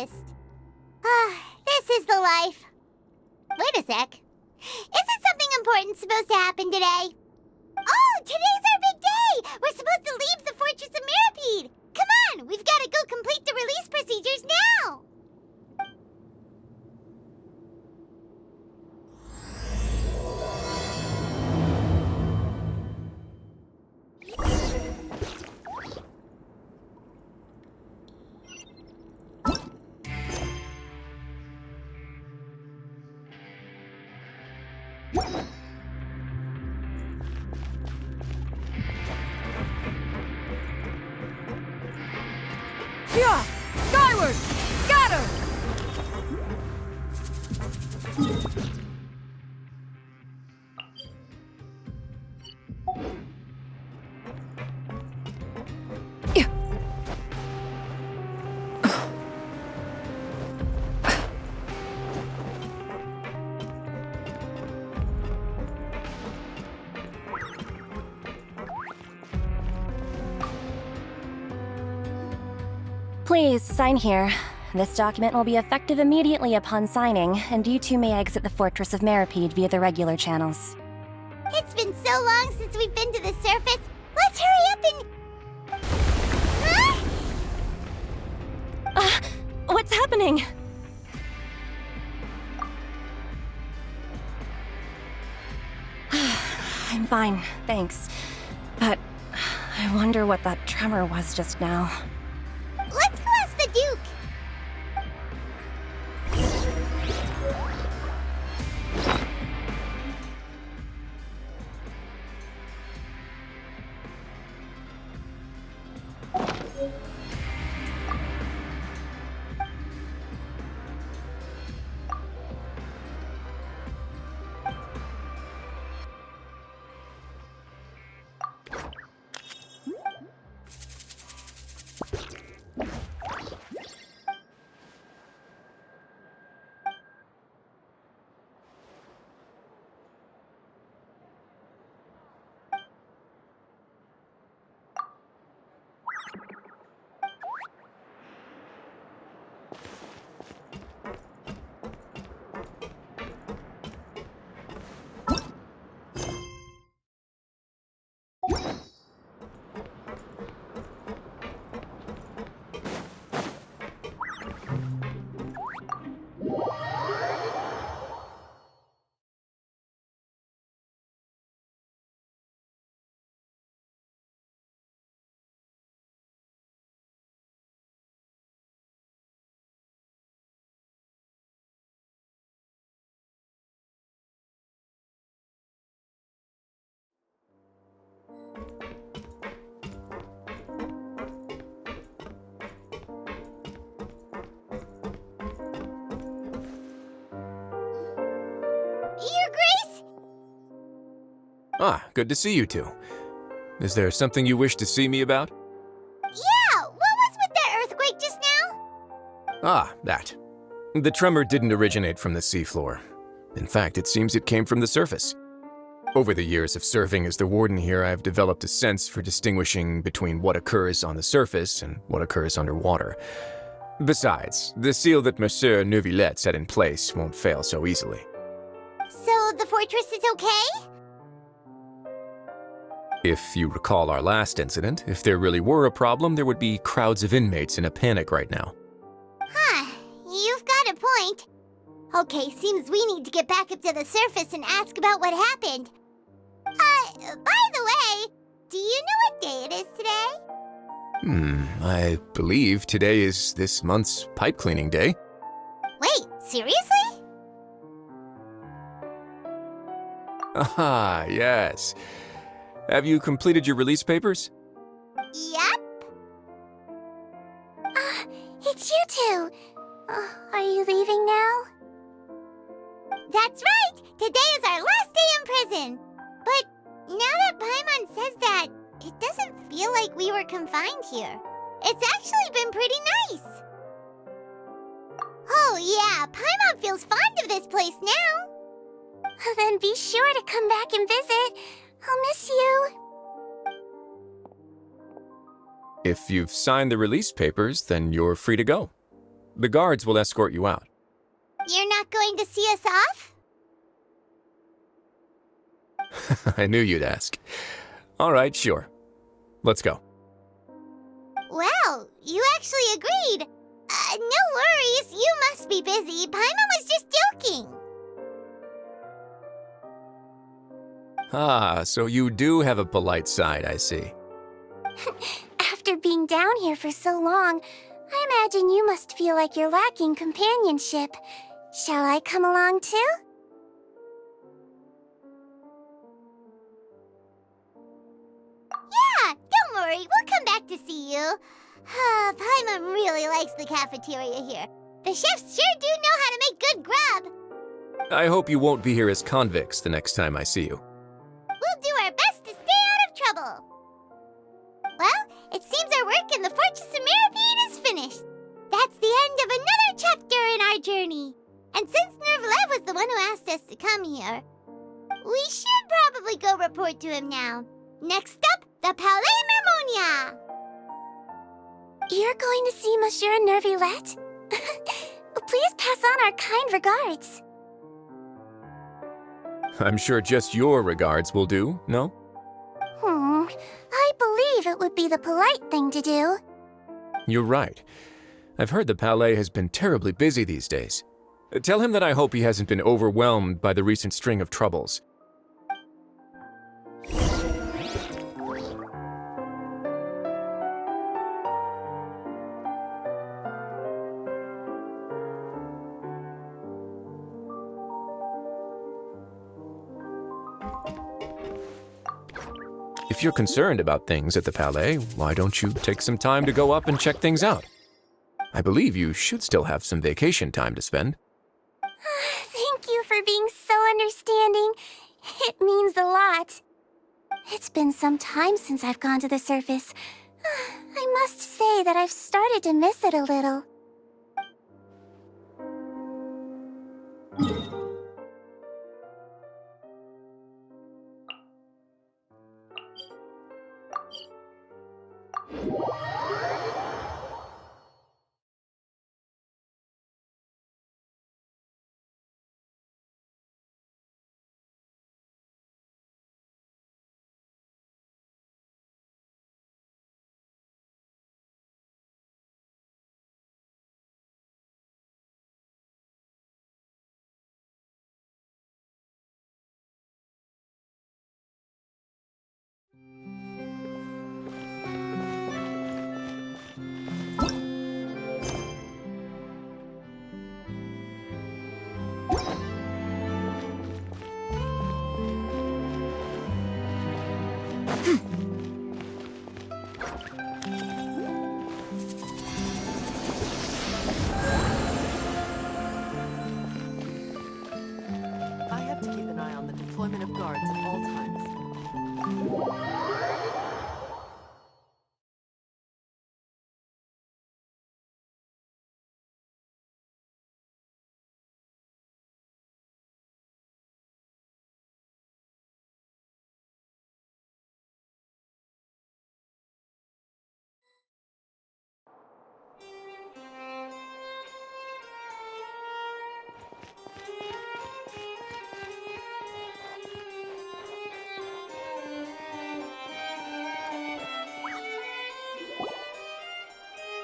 missed. This is the life. Wait a sec. Isn't something important supposed to happen today? Oh, today's our big day! We're supposed to leave the Fortress of Mirapede! Come on, we've got to go complete the release procedures now! Yeah! Skyward! Scatter! Please, sign here. This document will be effective immediately upon signing, and you two may exit the Fortress of Mirapede via the regular channels. It's been so long since we've been to the surface. Let's hurry up and... Huh? What's happening? I'm fine, thanks. But I wonder what that tremor was just now. Let's go ask the Duke. Your Grace? Ah, good to see you two. Is there something you wish to see me about? Yeah, what was with that earthquake just now? Ah, that. The tremor didn't originate from the seafloor. In fact, it seems it came from the surface. Over the years of serving as the warden here, I've developed a sense for distinguishing between what occurs on the surface and what occurs underwater. Besides, the seal that Monsieur Neuvillette set in place won't fail so easily. So the fortress is okay? If you recall our last incident, if there really were a problem, there would be crowds of inmates in a panic right now. Huh, you've got a point. Okay, seems we need to get back up to the surface and ask about what happened. By the way, do you know what day it is today? I believe today is this month's pipe cleaning day. Wait, seriously? Ah, yes. Have you completed your release papers? Yep. It's you two. Are you leaving now? That's right! Today is our last day in prison! But now that Paimon says that, it doesn't feel like we were confined here. It's actually been pretty nice. Oh yeah, Paimon feels fond of this place now. Then be sure to come back and visit. I'll miss you. If you've signed the release papers, then you're free to go. The guards will escort you out. You're not going to see us off? I knew you'd ask. All right, sure. Let's go. Well, you actually agreed. No worries, you must be busy. Paimon was just joking. Ah, so you do have a polite side, I see. After being down here for so long, I imagine you must feel like you're lacking companionship. Shall I come along too? Yeah, don't worry, we'll come back to see you. Paimon really likes the cafeteria here. The chefs sure do know how to make good grub. I hope you won't be here as convicts the next time I see you. We'll do our best to stay out of trouble. Well, it seems our work in the Fortress of Maripede is finished. That's the end of another chapter in our journey. And since Nervlev was the one who asked us to come here, we should probably go report to him now. Next up, the Palais Mermonia. You're going to see Monsieur Nervillette? Please pass on our kind regards. I'm sure just your regards will do, no? I believe it would be the polite thing to do. You're right. I've heard the Palais has been terribly busy these days. Tell him that I hope he hasn't been overwhelmed by the recent string of troubles. If you're concerned about things at the Palais, why don't you take some time to go up and check things out? I believe you should still have some vacation time to spend. Thank you for being so understanding. It means a lot. It's been some time since I've gone to the surface. I must say that I've started to miss it a little. I have to keep an eye on the deployment of guards at all times.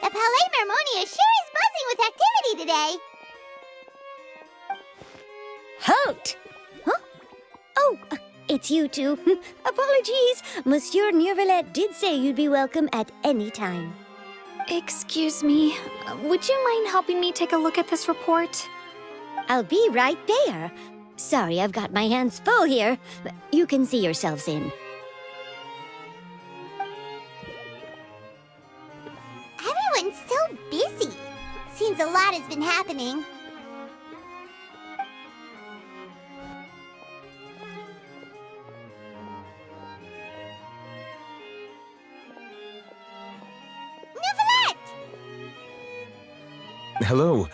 The Palais Mermonia sure is buzzing with activity today. Halt! Huh? Oh, it's you two. Apologies. Monsieur Nervillette did say you'd be welcome at any time. Excuse me, would you mind helping me take a look at this report? I'll be right there. Sorry, I've got my hands full here. You can see yourselves in. Everyone's so busy. Seems a lot has been happening. Neuvillette! Hello.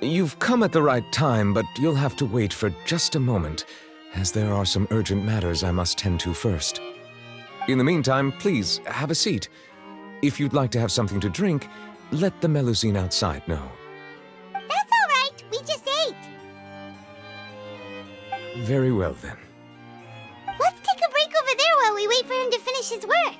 You've come at the right time, but you'll have to wait for just a moment, as there are some urgent matters I must tend to first. In the meantime, please, have a seat. If you'd like to have something to drink, let the Melusine outside know. Very well then. Let's take a break over there while we wait for him to finish his work.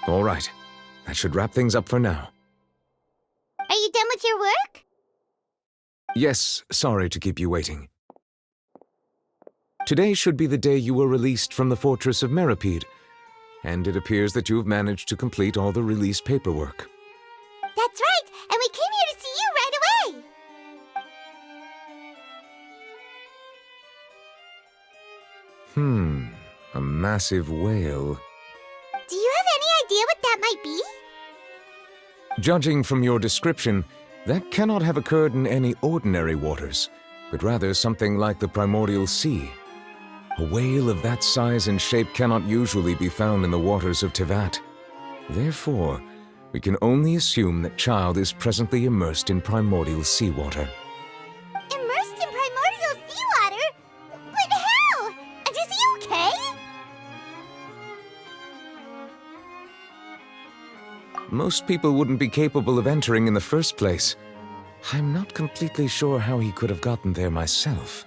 All right. That should wrap things up for now. Are you done with your work? Yes, sorry to keep you waiting. Today should be the day you were released from the Fortress of Meripede, and it appears that you have managed to complete all the release paperwork. That's right, and we came here to see you right away. A massive whale. Do you have any idea what that might be? Judging from your description, that cannot have occurred in any ordinary waters, but rather something like the primordial sea. A whale of that size and shape cannot usually be found in the waters of Tevat. Therefore, we can only assume that Child is presently immersed in primordial seawater. Immersed in primordial seawater? But how? And is he okay? Most people wouldn't be capable of entering in the first place. I'm not completely sure how he could have gotten there myself.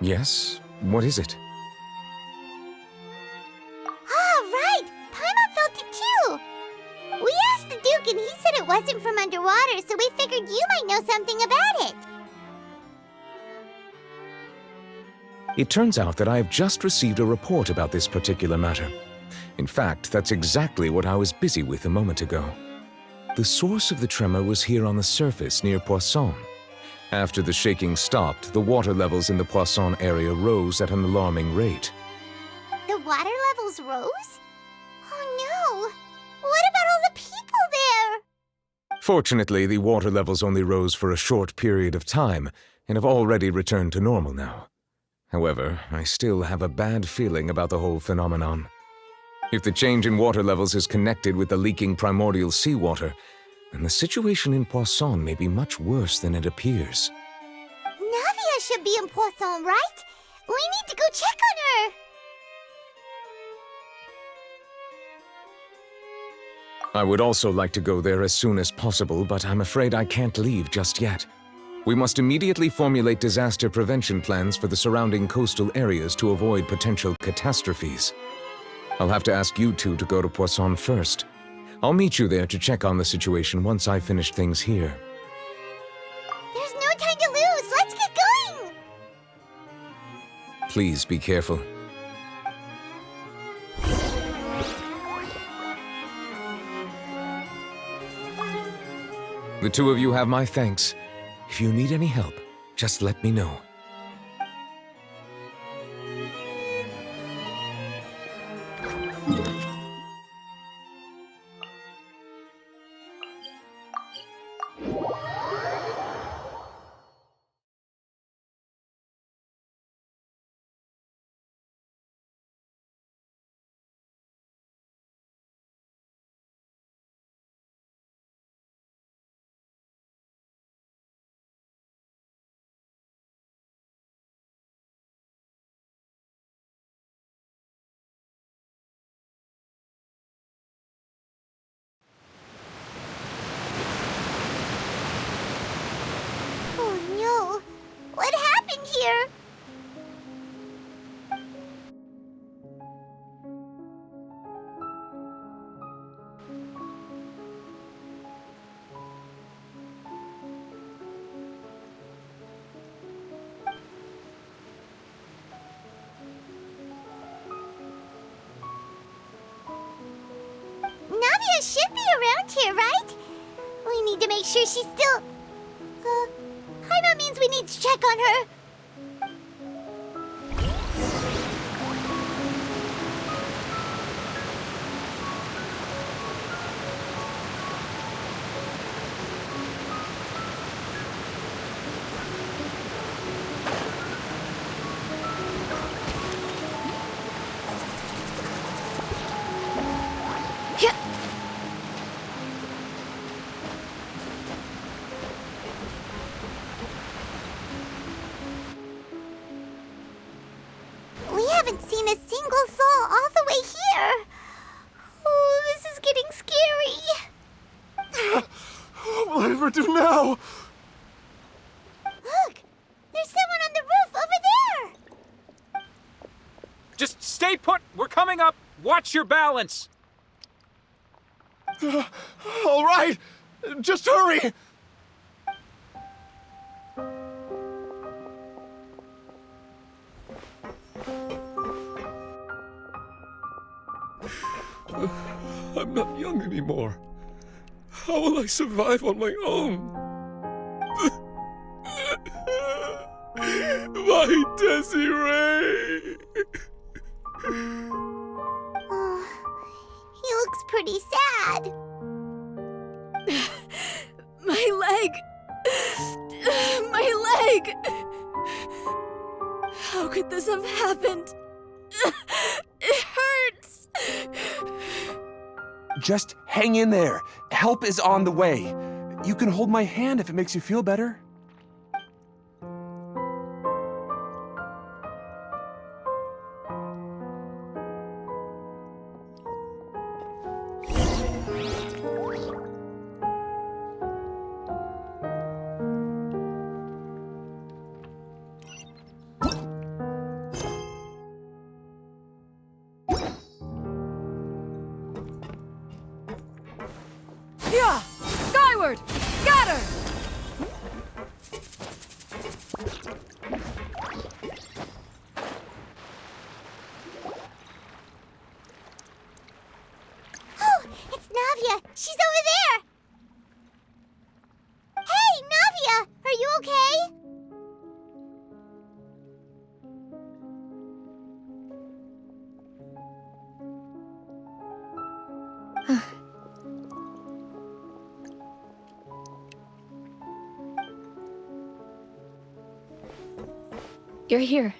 Yes? What is it? Ah, right! Paimon felt it too! We asked the Duke and he said it wasn't from underwater, so we figured you might know something about it. It turns out that I have just received a report about this particular matter. In fact, that's exactly what I was busy with a moment ago. The source of the tremor was here on the surface near Poisson. After the shaking stopped, the water levels in the Poisson area rose at an alarming rate. The water levels rose? Oh no! What about all the people there? Fortunately, the water levels only rose for a short period of time and have already returned to normal now. However, I still have a bad feeling about the whole phenomenon. If the change in water levels is connected with the leaking primordial seawater, then the situation in Poisson may be much worse than it appears. Navia should be in Poisson, right? We need to go check on her! I would also like to go there as soon as possible, but I'm afraid I can't leave just yet. We must immediately formulate disaster prevention plans for the surrounding coastal areas to avoid potential catastrophes. I'll have to ask you two to go to Poisson first. I'll meet you there to check on the situation once I've finished things here. There's no time to lose! Let's get going! Please be careful. The two of you have my thanks. If you need any help, just let me know. Oh no! What happened here? Navia should be around here, right? We need to make sure she's still... Paimon means we need to check on her. put! We're coming up! Watch your balance! All right! Just hurry! I'm not young anymore. How will I survive on my own? My Desiree! Oh, he looks pretty sad. My leg! My leg! How could this have happened? It hurts! Just hang in there. Help is on the way. You can hold my hand if it makes you feel better. Yeah! Skyward! Scatter! Oh, it's Navia. She's over there. Hey, Navia, are you okay? You're here.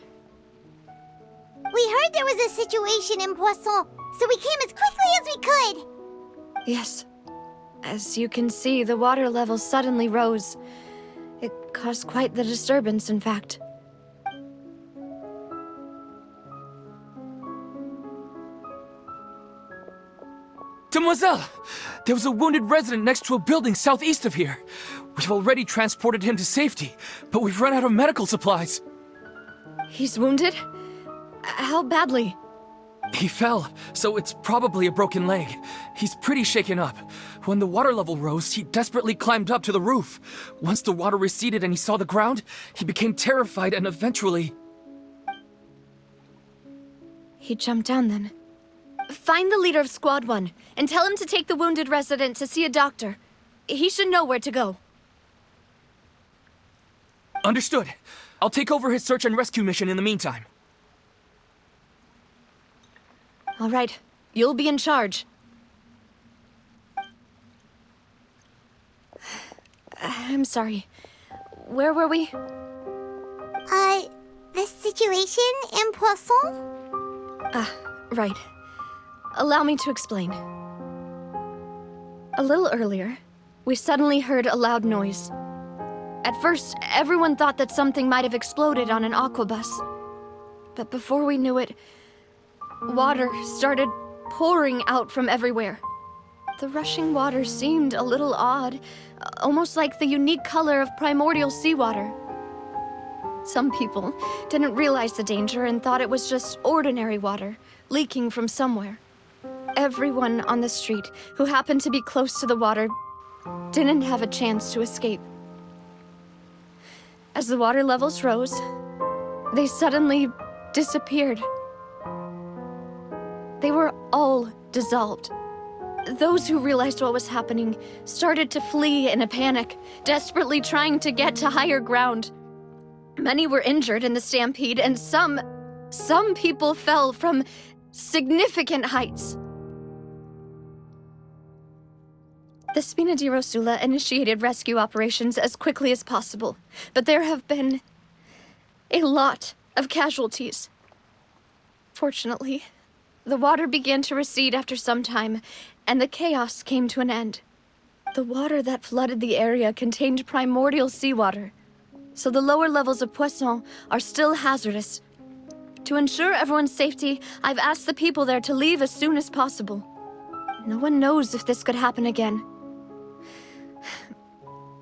We heard there was a situation in Poisson, so we came as quickly as we could. Yes. As you can see, the water level suddenly rose. It caused quite the disturbance, in fact. Demoiselle! There was a wounded resident next to a building southeast of here. We've already transported him to safety, but we've run out of medical supplies. He's wounded? How badly? He fell, so it's probably a broken leg. He's pretty shaken up. When the water level rose, he desperately climbed up to the roof. Once the water receded and he saw the ground, he became terrified and eventually... He jumped down then. Find the leader of Squad 1 and tell him to take the wounded resident to see a doctor. He should know where to go. Understood. I'll take over his search and rescue mission in the meantime. All right, you'll be in charge. I'm sorry. Where were we? The situation in Poisson? Right. Allow me to explain. A little earlier, we suddenly heard a loud noise. At first, everyone thought that something might have exploded on an aquabus. But before we knew it, water started pouring out from everywhere. The rushing water seemed a little odd, almost like the unique color of primordial seawater. Some people didn't realize the danger and thought it was just ordinary water, leaking from somewhere. Everyone on the street who happened to be close to the water didn't have a chance to escape. As the water levels rose, they suddenly disappeared. They were all dissolved. Those who realized what was happening started to flee in a panic, desperately trying to get to higher ground. Many were injured in the stampede, and some people fell from significant heights. The Spina di Rosula initiated rescue operations as quickly as possible, but there have been a lot of casualties. Fortunately, the water began to recede after some time, and the chaos came to an end. The water that flooded the area contained primordial seawater, so the lower levels of Poisson are still hazardous. To ensure everyone's safety, I've asked the people there to leave as soon as possible. No one knows if this could happen again.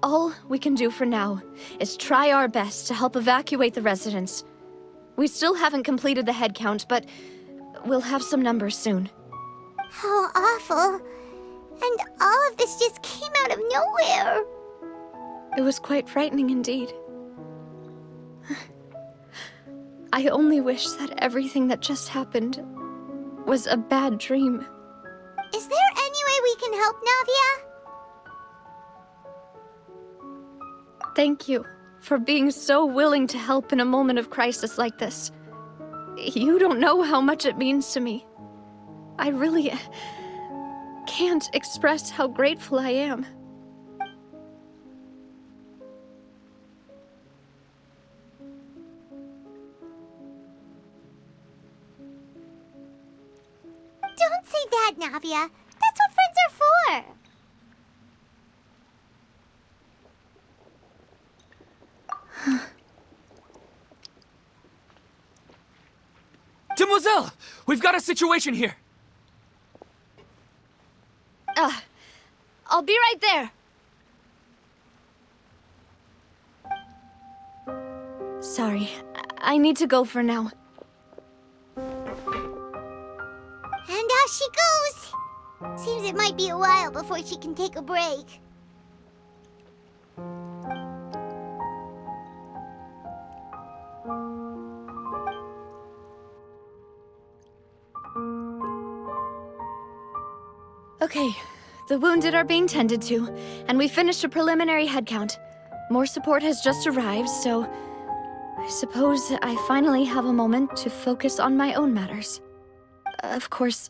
All we can do for now is try our best to help evacuate the residents. We still haven't completed the head count, but we'll have some numbers soon. How awful. And all of this just came out of nowhere. It was quite frightening indeed. I only wish that everything that just happened was a bad dream. Is there any way we can help, Navia? Thank you for being so willing to help in a moment of crisis like this. You don't know how much it means to me. I really can't express how grateful I am. Don't say that, Navia. That's what friends are for. Demoiselle! We've got a situation here! I'll be right there. Sorry, I need to go for now. And off she goes. Seems it might be a while before she can take a break. Okay, the wounded are being tended to, and we finished a preliminary head count. More support has just arrived, so I suppose I finally have a moment to focus on my own matters. Of course,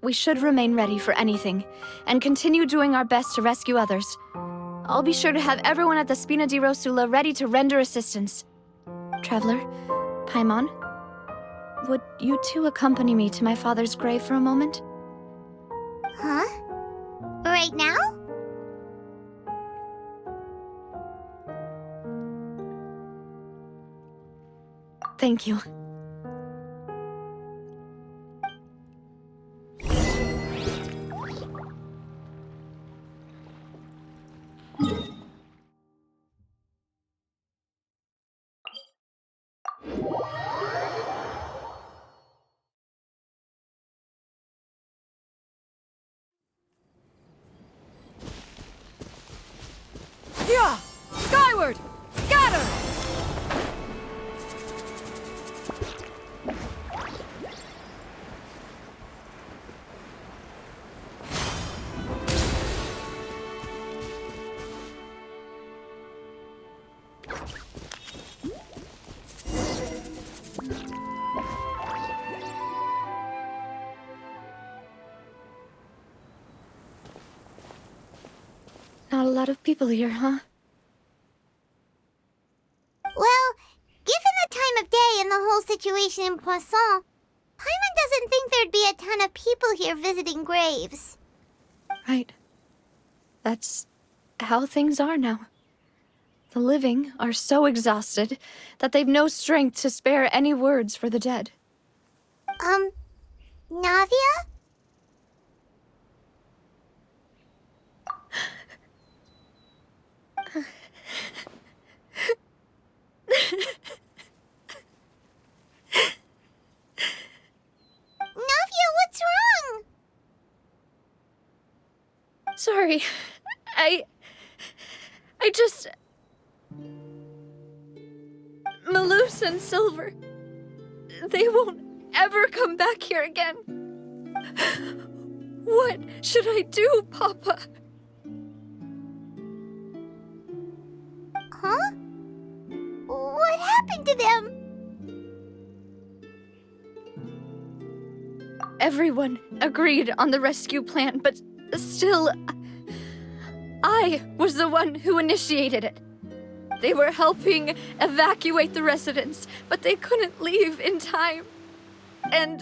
we should remain ready for anything, and continue doing our best to rescue others. I'll be sure to have everyone at the Spina di Rosula ready to render assistance. Traveler, Paimon, would you two accompany me to my father's grave for a moment? Huh? Right now? Thank you. Yeah! Skyward! Scatter! Not a lot of people here, huh? Well, given the time of day and the whole situation in Poisson, Paimon doesn't think there'd be a ton of people here visiting graves. Right. That's how things are now. The living are so exhausted that they've no strength to spare any words for the dead. Navia? Navia, what's wrong? Sorry. I just... Malus and Silver, they won't ever come back here again. What should I do, Papa? Huh? What happened to them? Everyone agreed on the rescue plan, but still, I was the one who initiated it. They were helping evacuate the residents, but they couldn't leave in time. And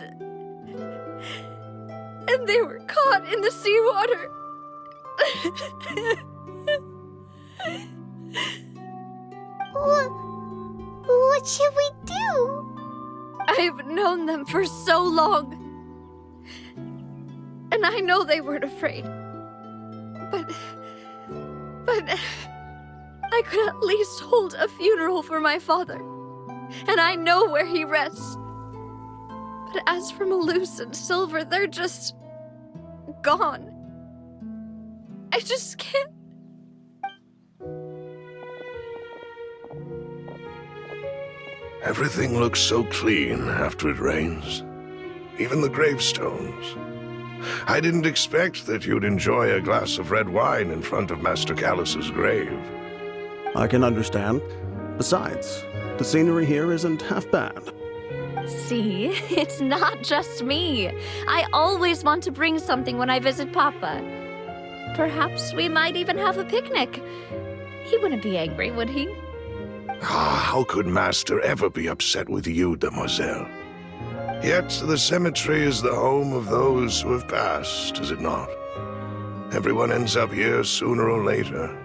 they were caught in the seawater. What should we do? I've known them for so long. And I know they weren't afraid. But I could at least hold a funeral for my father. And I know where he rests. But as for Malus and Silver, they're just gone. I just can't. Everything looks so clean after it rains. Even the gravestones. I didn't expect that you'd enjoy a glass of red wine in front of Master Callus's grave. I can understand. Besides, the scenery here isn't half bad. See, it's not just me. I always want to bring something when I visit Papa. Perhaps we might even have a picnic. He wouldn't be angry, would he? How could Master ever be upset with you, Demoiselle? Yet the cemetery is the home of those who have passed, is it not? Everyone ends up here sooner or later,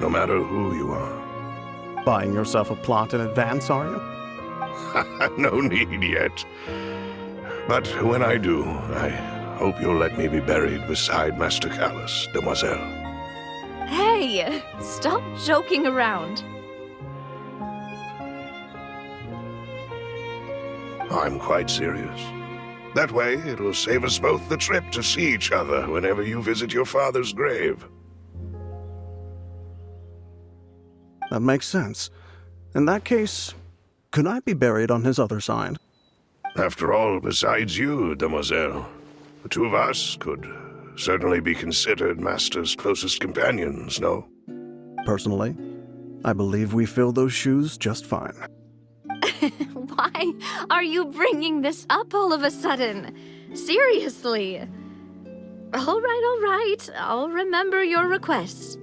no matter who you are. Buying yourself a plot in advance, are you? No need yet. But when I do, I hope you'll let me be buried beside Master Callus, Demoiselle. Hey, stop joking around. I'm quite serious. That way, it'll save us both the trip to see each other whenever you visit your father's grave. That makes sense. In that case, could I be buried on his other side? After all, besides you, Demoiselle, the two of us could certainly be considered Master's closest companions, no? Personally, I believe we fill those shoes just fine. Why are you bringing this up all of a sudden? Seriously. All right. I'll remember your requests.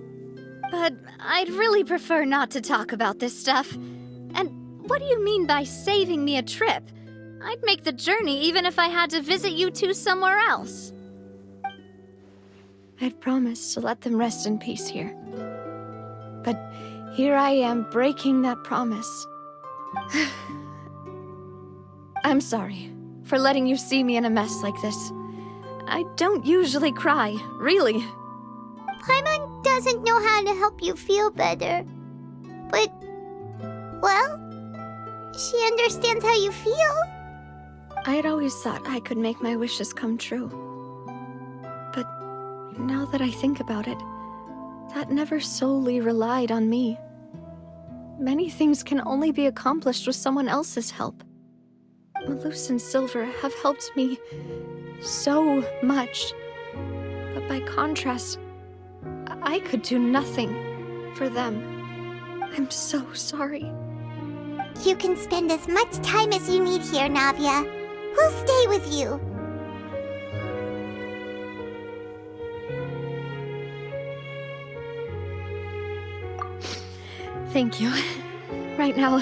But I'd really prefer not to talk about this stuff. And what do you mean by saving me a trip? I'd make the journey even if I had to visit you two somewhere else. I'd promised to let them rest in peace here. But here I am breaking that promise. I'm sorry for letting you see me in a mess like this. I don't usually cry, really. Paimon doesn't know how to help you feel better. But, well, she understands how you feel. I had always thought I could make my wishes come true. But now that I think about it, that never solely relied on me. Many things can only be accomplished with someone else's help. Malus and Silver have helped me so much. But by contrast, I could do nothing for them. I'm so sorry. You can spend as much time as you need here, Navia. We'll stay with you. Thank you. Right now,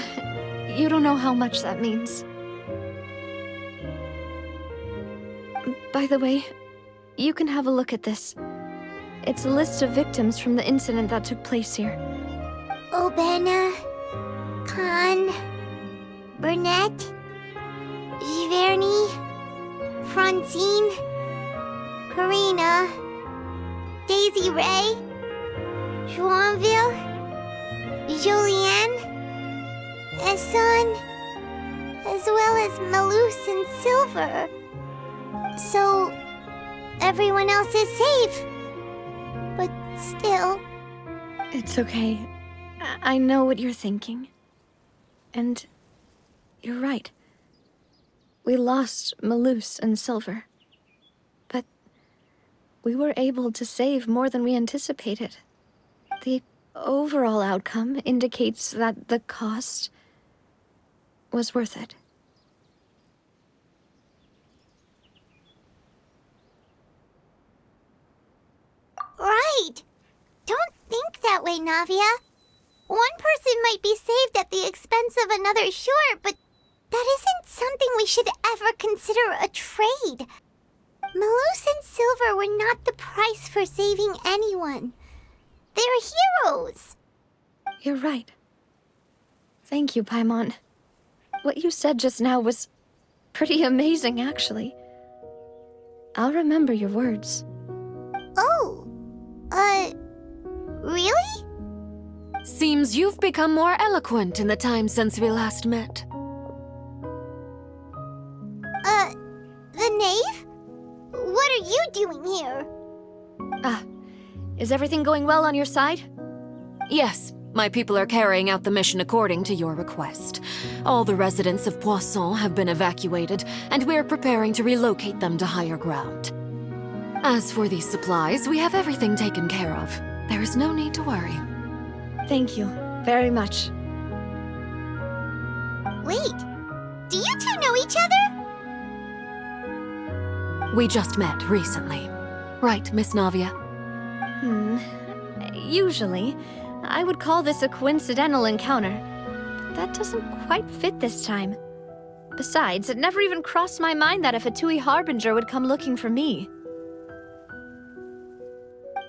you don't know how much that means. By the way, you can have a look at this. It's a list of victims from the incident that took place here. Obena, Khan, Burnett, Giverny, Francine, Karina, Daisy Ray, Joinville, Julianne, Esson, as well as Malus and Silver. So, everyone else is safe. But still... It's okay. I know what you're thinking. And you're right. We lost Malus and Silver. But we were able to save more than we anticipated. The overall outcome indicates that the cost was worth it. Right! Don't think that way, Navia. One person might be saved at the expense of another, sure, but that isn't something we should ever consider a trade. Malus and Silver were not the price for saving anyone. They're heroes. You're right. Thank you, Paimon. What you said just now was pretty amazing, actually. I'll remember your words. Oh, really? Seems you've become more eloquent in the time since we last met. Is everything going well on your side? Yes, my people are carrying out the mission according to your request. All the residents of Poisson have been evacuated, and we're preparing to relocate them to higher ground. As for these supplies, we have everything taken care of. There is no need to worry. Thank you very much. Wait, do you two know each other? We just met recently. Right, Miss Navia? Usually, I would call this a coincidental encounter. But that doesn't quite fit this time. Besides, it never even crossed my mind that a Fatui Harbinger would come looking for me.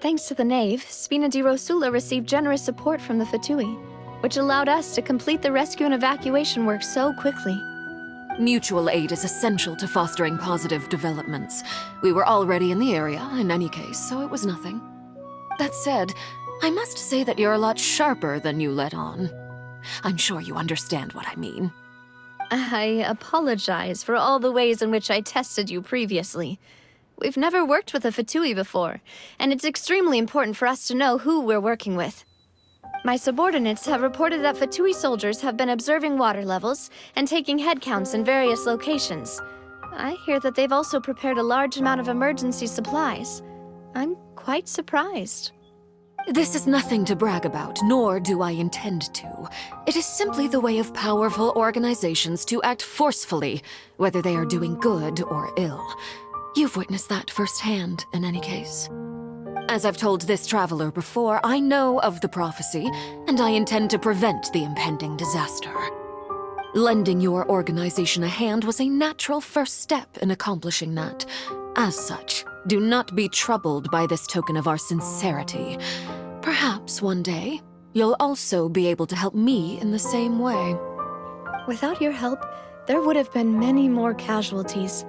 Thanks to the Knave, Spina di Rosula received generous support from the Fatui, which allowed us to complete the rescue and evacuation work so quickly. Mutual aid is essential to fostering positive developments. We were already in the area, in any case, so it was nothing. That said, I must say that you're a lot sharper than you let on. I'm sure you understand what I mean. I apologize for all the ways in which I tested you previously. We've never worked with a Fatui before, and it's extremely important for us to know who we're working with. My subordinates have reported that Fatui soldiers have been observing water levels and taking head counts in various locations. I hear that they've also prepared a large amount of emergency supplies. I'm quite surprised. This is nothing to brag about, nor do I intend to. It is simply the way of powerful organizations to act forcefully, whether they are doing good or ill. You've witnessed that firsthand, in any case. As I've told this traveler before, I know of the prophecy, and I intend to prevent the impending disaster. Lending your organization a hand was a natural first step in accomplishing that. As such, do not be troubled by this token of our sincerity. Perhaps one day, you'll also be able to help me in the same way. Without your help, there would have been many more casualties.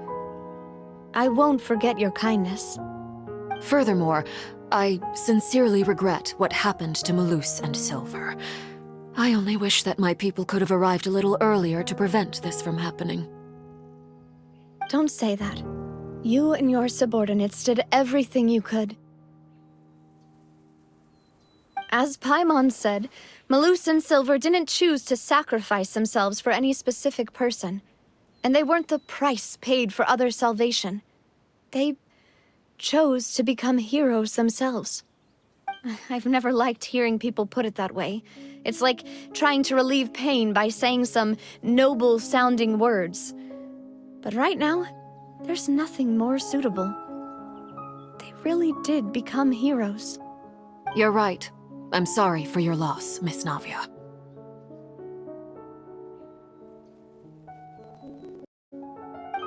I won't forget your kindness. Furthermore, I sincerely regret what happened to Malus and Silver. I only wish that my people could have arrived a little earlier to prevent this from happening. Don't say that. You and your subordinates did everything you could. As Paimon said, Malus and Silver didn't choose to sacrifice themselves for any specific person. And they weren't the price paid for other salvation. They chose to become heroes themselves. I've never liked hearing people put it that way. It's like trying to relieve pain by saying some noble-sounding words. But right now, there's nothing more suitable. They really did become heroes. You're right. I'm sorry for your loss, Miss Navia.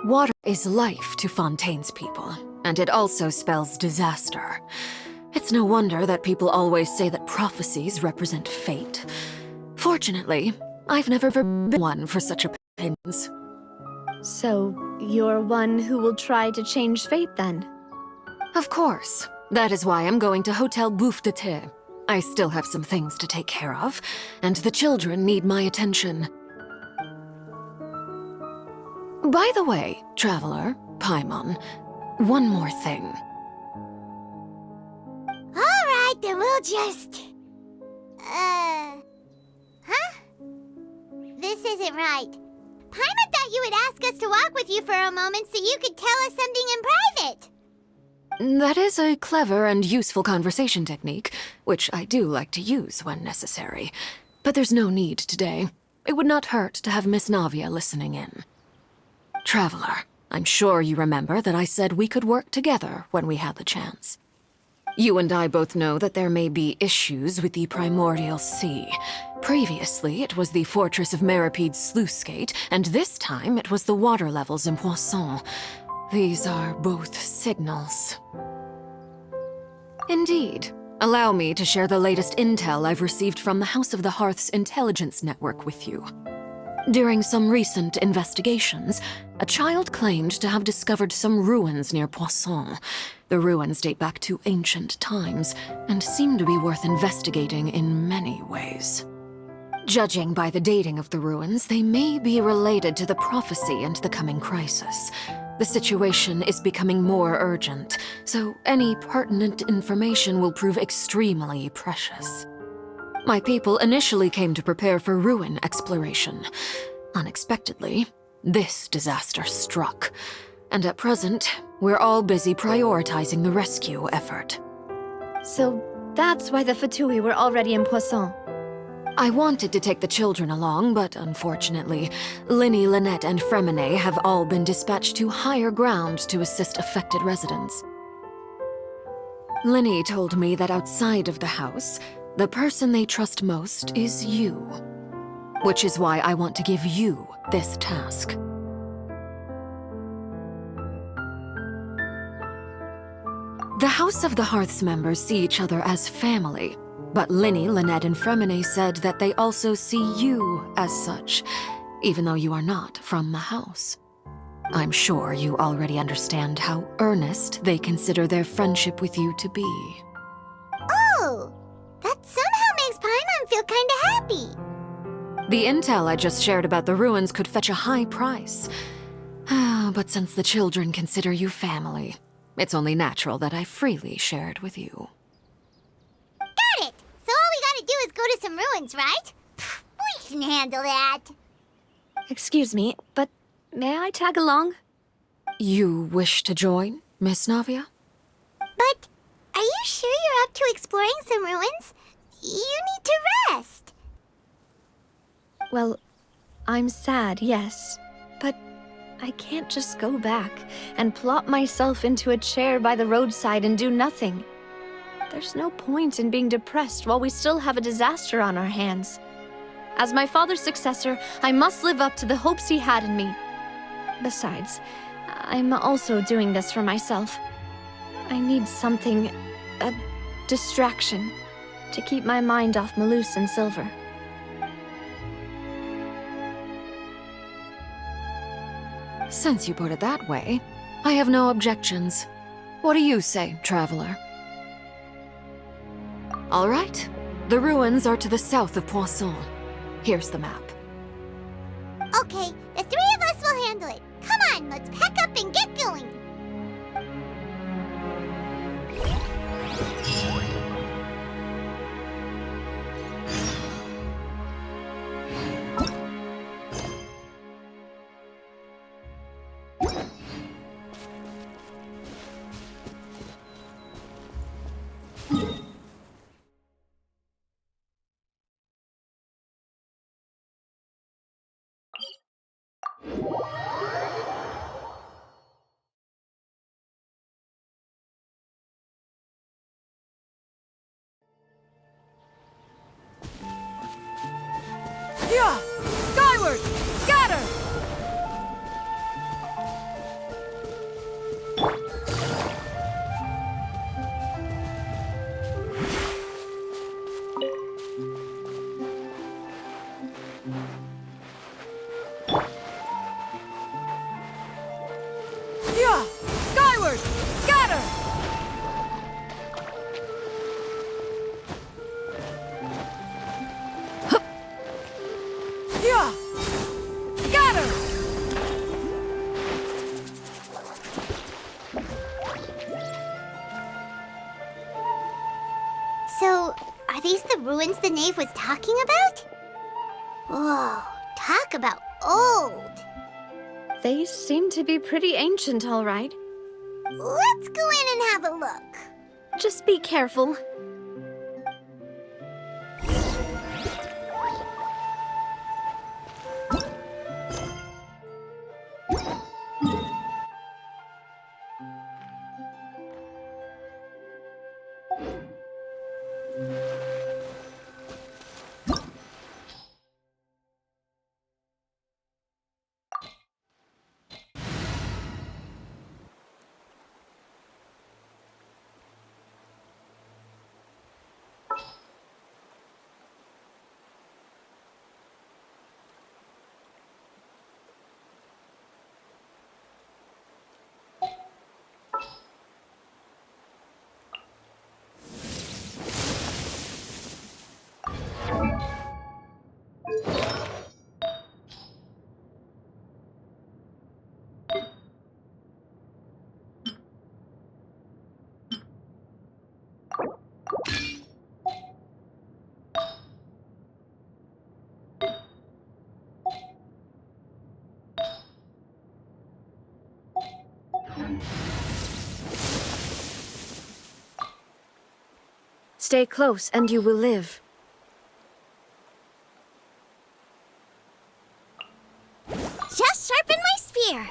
Water is life to Fontaine's people, and it also spells disaster. It's no wonder that people always say that prophecies represent fate. Fortunately, I've never been one for such opinions. So, you're one who will try to change fate, then? Of course. That is why I'm going to Hotel Bouffe de Thé. I still have some things to take care of, and the children need my attention. By the way, Traveler, Paimon, one more thing. Alright, then we'll just... Huh? This isn't right. Paimon thought you would ask us to walk with you for a moment so you could tell us something in private. That is a clever and useful conversation technique, which I do like to use when necessary. But there's no need today. It would not hurt to have Miss Navia listening in. Traveler, I'm sure you remember that I said we could work together when we had the chance. You and I both know that there may be issues with the Primordial Sea. Previously, it was the Fortress of Maripede's sluice gate, and this time it was the water levels in Poisson. These are both signals. Indeed. Allow me to share the latest intel I've received from the House of the Hearth's intelligence network with you. During some recent investigations, a child claimed to have discovered some ruins near Poisson. The ruins date back to ancient times and seem to be worth investigating in many ways. Judging by the dating of the ruins, they may be related to the prophecy and the coming crisis. The situation is becoming more urgent, so any pertinent information will prove extremely precious. My people initially came to prepare for ruin exploration. Unexpectedly, this disaster struck, and at present, we're all busy prioritizing the rescue effort. So that's why the Fatui were already in Poisson. I wanted to take the children along, but unfortunately, Linny, Lynette, and Fremine have all been dispatched to higher ground to assist affected residents. Linny told me that outside of the house, the person they trust most is you. Which is why I want to give you this task. The House of the Hearth's members see each other as family, but Linny, Lynette, and Fremine said that they also see you as such, even though you are not from the house. I'm sure you already understand how earnest they consider their friendship with you to be. Oh, that somehow makes Paimon feel kinda happy. The intel I just shared about the ruins could fetch a high price. But since the children consider you family, it's only natural that I freely share it with you. Got it! So all we gotta do is go to some ruins, right? We can handle that. Excuse me, but may I tag along? You wish to join, Miss Navia? But are you sure you're up to exploring some ruins? You need to rest. Well, I'm sad, yes, but I can't just go back and plop myself into a chair by the roadside and do nothing. There's no point in being depressed while we still have a disaster on our hands. As my father's successor, I must live up to the hopes he had in me. Besides, I'm also doing this for myself. I need something, a distraction, to keep my mind off Malus and Silver. Since you put it that way, I have no objections. What do you say, traveler? All right. The ruins are to the south of Poisson. Here's the map. Okay, the three of us will handle it. Come on, let's pack up and get going. Yeah! Skyward! Scatter! Yeah! Skyward! Scatter! Yeah! Scatter! So, are these the ruins the knave was talking about? Whoa, talk about old. They seem to be pretty ancient, all right. Let's go in and have a look. Just be careful. Stay close and you will live. Just sharpen my spear.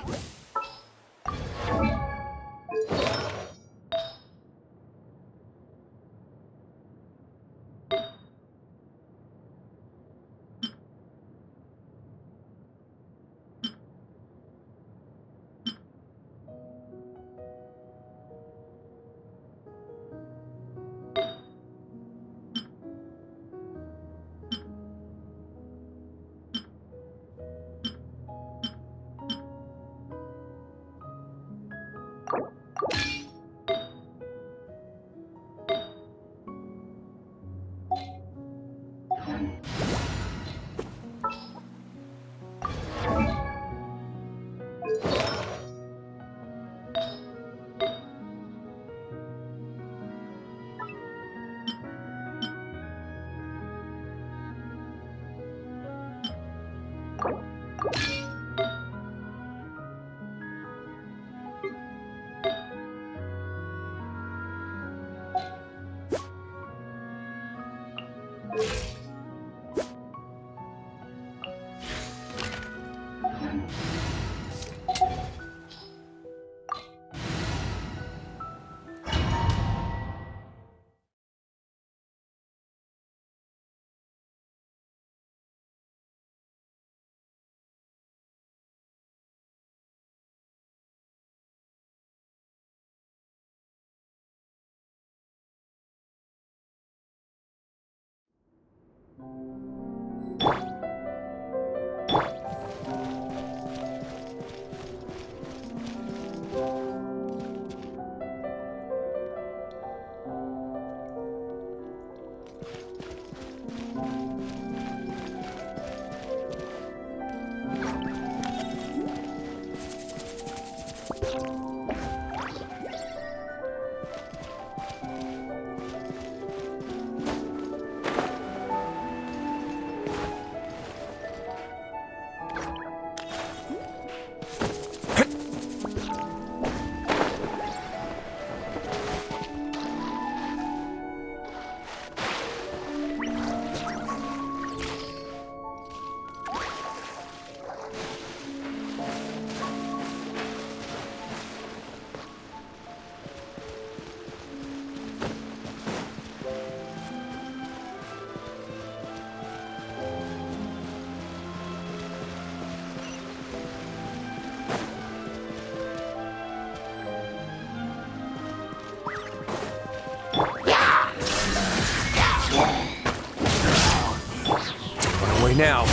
Now.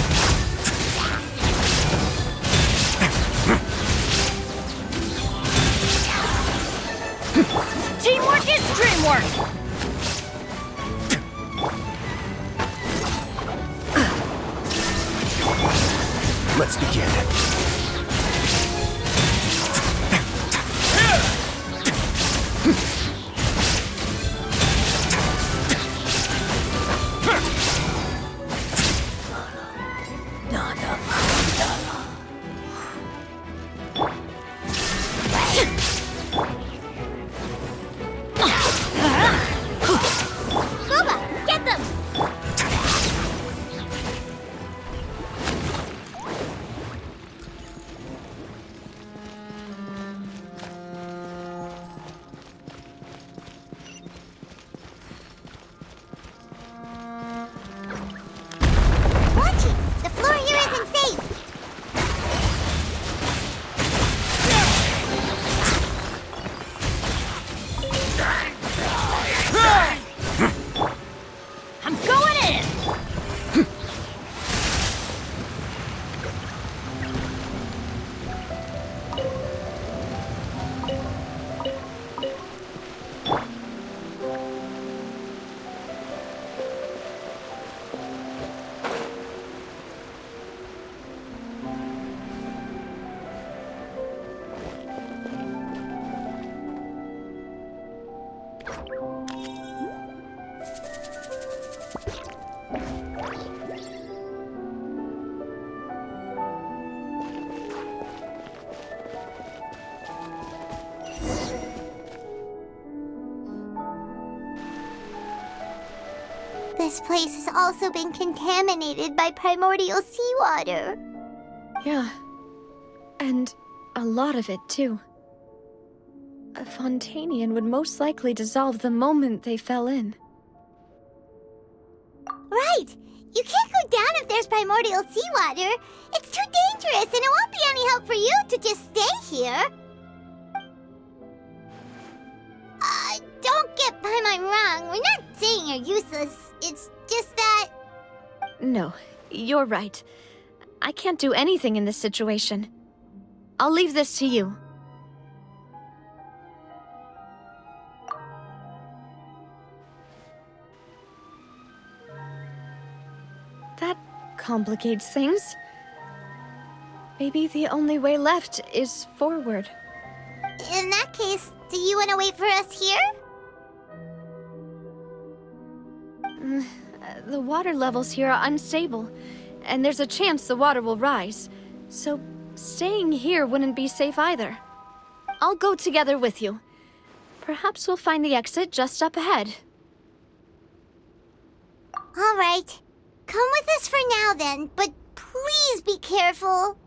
Teamwork is dreamwork! Let's begin. this place has also been contaminated by primordial seawater. Yeah. And a lot of it, too. A Fontanian would most likely dissolve the moment they fell in. Right! You can't go down if there's primordial seawater. It's too dangerous, and it won't be any help for you to just stay here. Don't get Paimon wrong. We're not saying you're useless. It's just that... No, you're right. I can't do anything in this situation. I'll leave this to you. That complicates things. Maybe the only way left is forward. In that case, do you want to wait for us here? The water levels here are unstable, and there's a chance the water will rise. So staying here wouldn't be safe either. I'll go together with you. Perhaps we'll find the exit just up ahead. All right. Come with us for now then, but please be careful.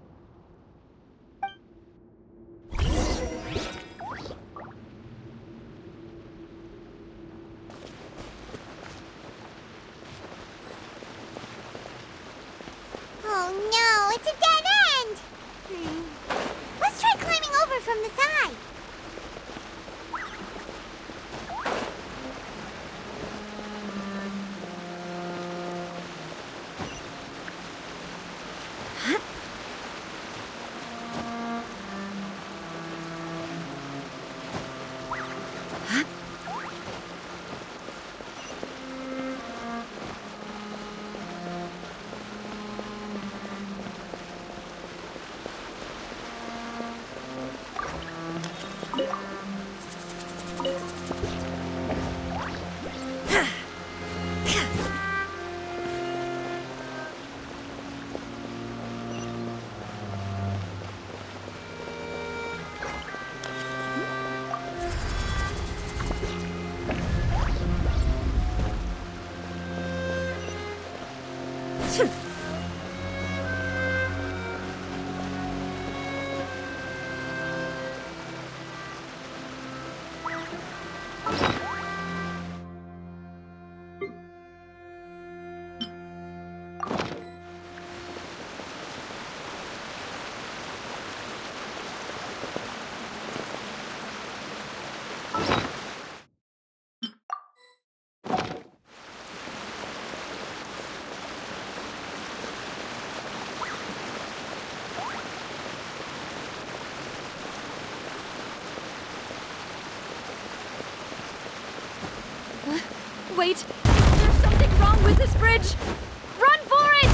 Oh no, it's a dead end! Let's try climbing over from the side. Wait! There's something wrong with this bridge! Run for it!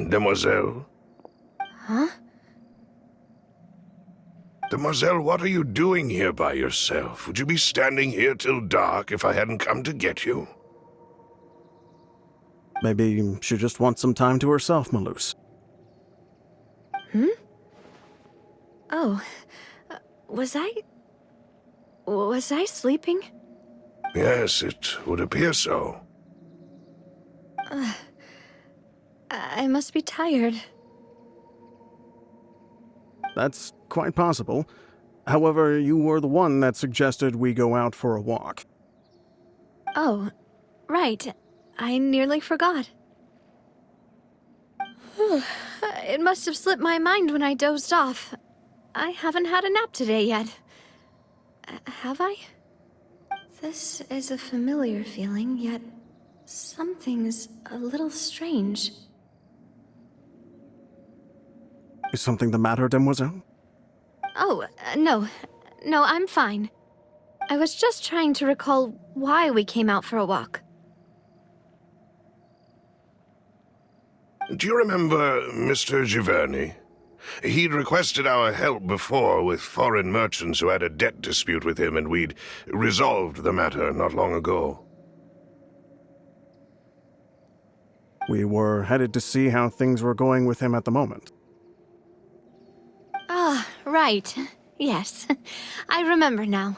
Demoiselle? Huh? Demoiselle, what are you doing here by yourself? Would you be standing here till dark if I hadn't come to get you? Maybe she just wants some time to herself, Maloose. Oh. Was I sleeping? Yes, it would appear so. I must be tired. That's quite possible. However, you were the one that suggested we go out for a walk. Oh, right. I nearly forgot. It must have slipped my mind when I dozed off. I haven't had a nap today yet. Have I? This is a familiar feeling, yet something's a little strange. Is something the matter, Demoiselle? Oh, no. No, I'm fine. I was just trying to recall why we came out for a walk. Do you remember Mr. Giverny? He'd requested our help before with foreign merchants who had a debt dispute with him, and we'd resolved the matter not long ago. We were headed to see how things were going with him at the moment. Ah, right. Yes. I remember now.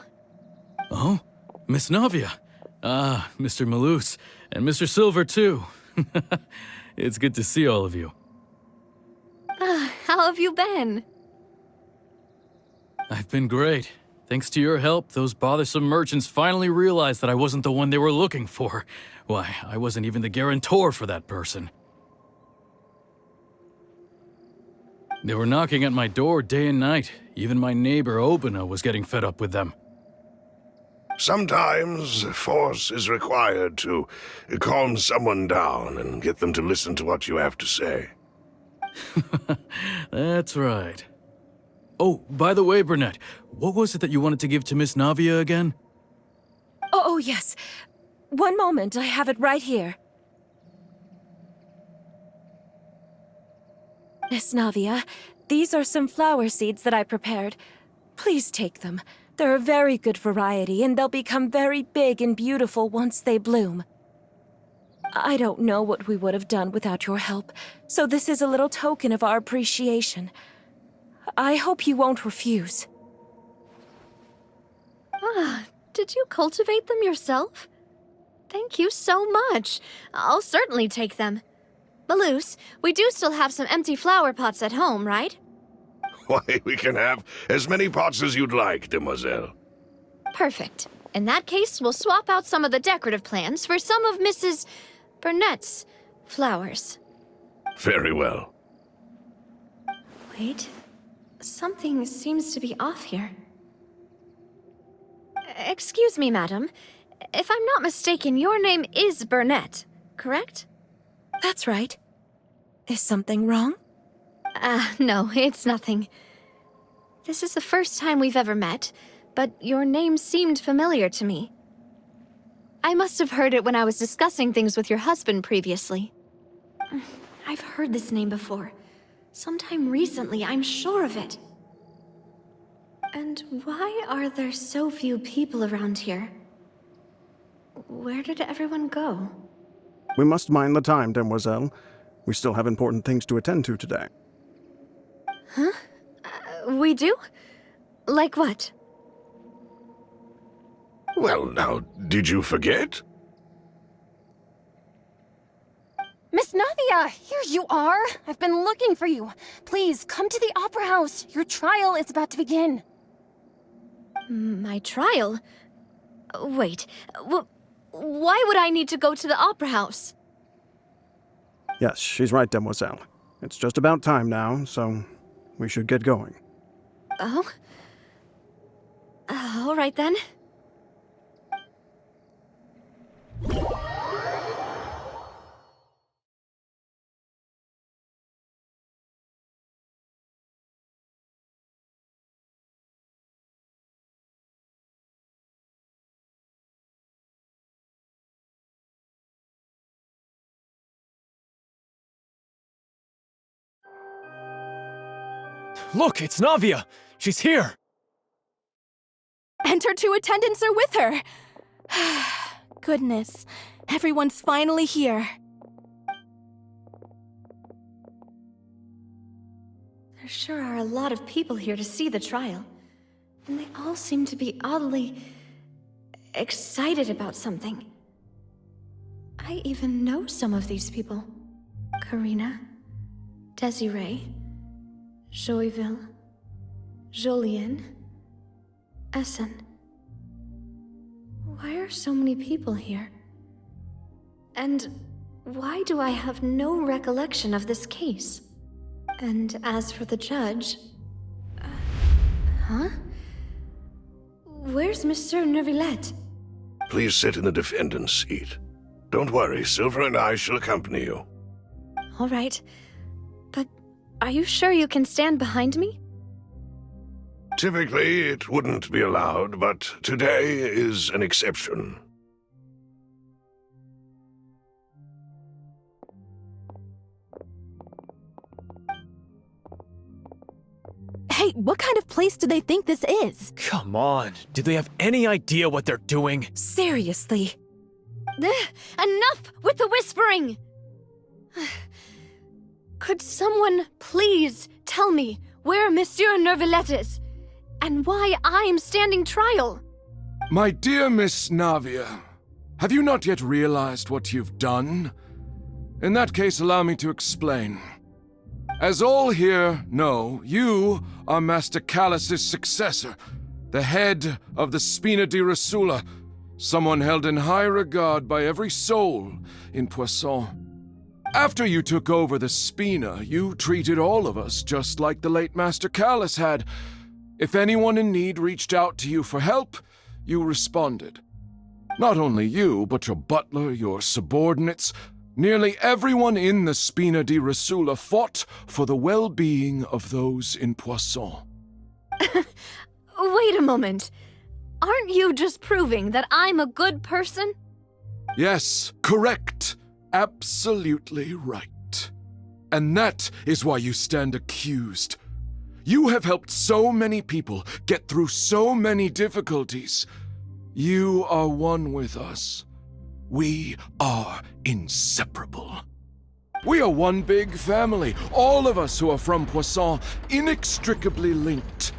Oh, Miss Navia. Ah, Mr. Malus, and Mr. Silver, too. It's good to see all of you. How have you been? I've been great. Thanks to your help, those bothersome merchants finally realized that I wasn't the one they were looking for. Why, I wasn't even the guarantor for that person. They were knocking at my door day and night. Even my neighbor, Obina, was getting fed up with them. Sometimes force is required to calm someone down and get them to listen to what you have to say. That's right. Oh, by the way, Burnett, what was it that you wanted to give to Miss Navia again? Oh, yes. One moment, I have it right here. Miss Navia, these are some flower seeds that I prepared. Please take them. They're a very good variety, and they'll become very big and beautiful once they bloom. I don't know what we would have done without your help, so this is a little token of our appreciation. I hope you won't refuse. Ah, did you cultivate them yourself? Thank you so much. I'll certainly take them. Malus, we do still have some empty flower pots at home, right? Why, we can have as many pots as you'd like, demoiselle. Perfect. In that case, we'll swap out some of the decorative plants for some of Mrs. Burnett's flowers. Very well. Wait. Something seems to be off here. Excuse me, madam. If I'm not mistaken, your name is Burnett, correct? That's right. Is something wrong? No, it's nothing. This is the first time we've ever met, but your name seemed familiar to me. I must have heard it when I was discussing things with your husband previously. I've heard this name before. Sometime recently, I'm sure of it. And why are there so few people around here? Where did everyone go? We must mind the time, demoiselle. We still have important things to attend to today. Huh? We do? Like what? Well, now, did you forget? Miss Navia, here you are. I've been looking for you. Please, come to the Opera House. Your trial is about to begin. My trial? Wait, why would I need to go to the Opera House? Yes, she's right, demoiselle. It's just about time now, so we should get going. Oh? All right then. Look, it's Navia! She's here! And her two attendants are with her! Goodness, everyone's finally here. There sure are a lot of people here to see the trial. And they all seem to be oddly excited about something. I even know some of these people. Karina, Desiree, Joyville, Jolien, Essen. Why are so many people here? And why do I have no recollection of this case? And as for the judge... huh? Where's Monsieur Neuvillette? Please sit in the defendant's seat. Don't worry, Silver and I shall accompany you. All right. But are you sure you can stand behind me? Typically, it wouldn't be allowed, but today is an exception. Hey, what kind of place do they think this is? Come on, do they have any idea what they're doing? Seriously. Enough with the whispering! Could someone please tell me where Monsieur Neuvillette is, and why I'm standing trial? My dear Miss Navia, have you not yet realized what you've done? In that case, allow me to explain. As all here know, you are Master Callus's successor, the head of the Spina di Rosula, someone held in high regard by every soul in Poisson. After you took over the Spina, you treated all of us just like the late Master Callus had. If anyone in need reached out to you for help, you responded. Not only you, but your butler, your subordinates, nearly everyone in the Spina di Rosula fought for the well-being of those in Poisson. Wait a moment. Aren't you just proving that I'm a good person? Yes, correct. Absolutely right. And that is why you stand accused. You have helped so many people get through so many difficulties. You are one with us. We are inseparable. We are one big family, all of us who are from Poisson, inextricably linked.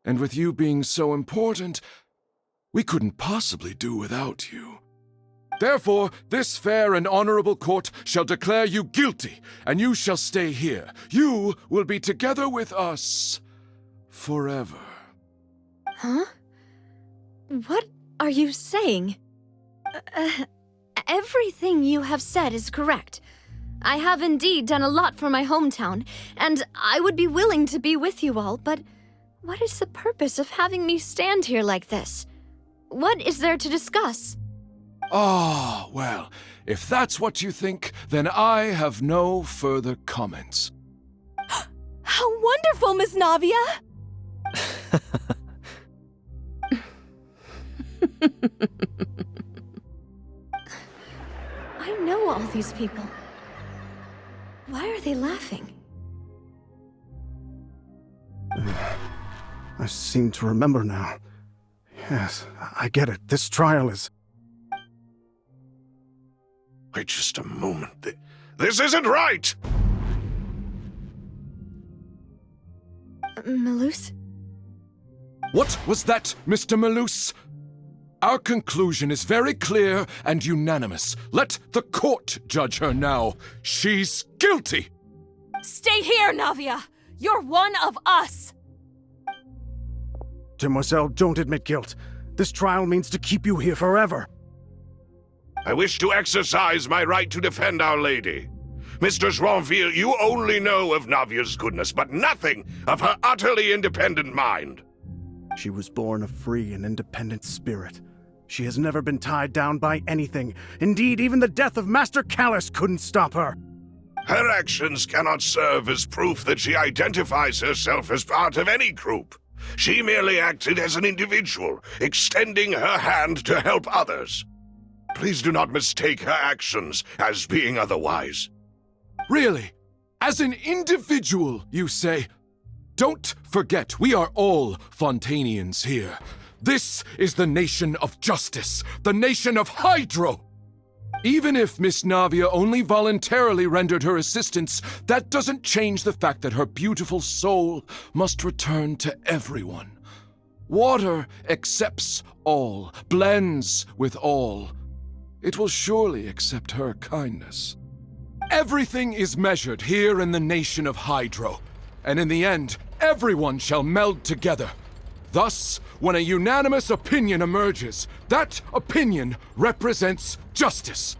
And with you being so important, we couldn't possibly do without you. Therefore, this fair and honorable court shall declare you guilty, and you shall stay here. You will be together with us forever. Huh? What are you saying? Everything you have said is correct. I have indeed done a lot for my hometown, and I would be willing to be with you all, but what is the purpose of having me stand here like this? What is there to discuss? Ah, well, if that's what you think, then I have no further comments. How wonderful, Miss Navia! I know all these people. Why are they laughing? I seem to remember now. Yes, I get it. This trial is... Wait just a moment. This isn't right! Malus? What was that, Mr. Malus? Our conclusion is very clear and unanimous. Let the court judge her now. She's guilty! Stay here, Navia! You're one of us! Demoiselle, don't admit guilt. This trial means to keep you here forever. I wish to exercise my right to defend Our Lady. Mr. Joinville, you only know of Navia's goodness, but nothing of her utterly independent mind. She was born a free and independent spirit. She has never been tied down by anything. Indeed, even the death of Master Callus couldn't stop her. Her actions cannot serve as proof that she identifies herself as part of any group. She merely acted as an individual, extending her hand to help others. Please do not mistake her actions as being otherwise. Really? As an individual, you say? Don't forget, we are all Fontanians here. This is the nation of justice, the nation of Hydro! Even if Miss Navia only voluntarily rendered her assistance, that doesn't change the fact that her beautiful soul must return to everyone. Water accepts all, blends with all. It will surely accept her kindness. Everything is measured here in the nation of Hydro, and in the end, everyone shall meld together. Thus, when a unanimous opinion emerges, that opinion represents justice.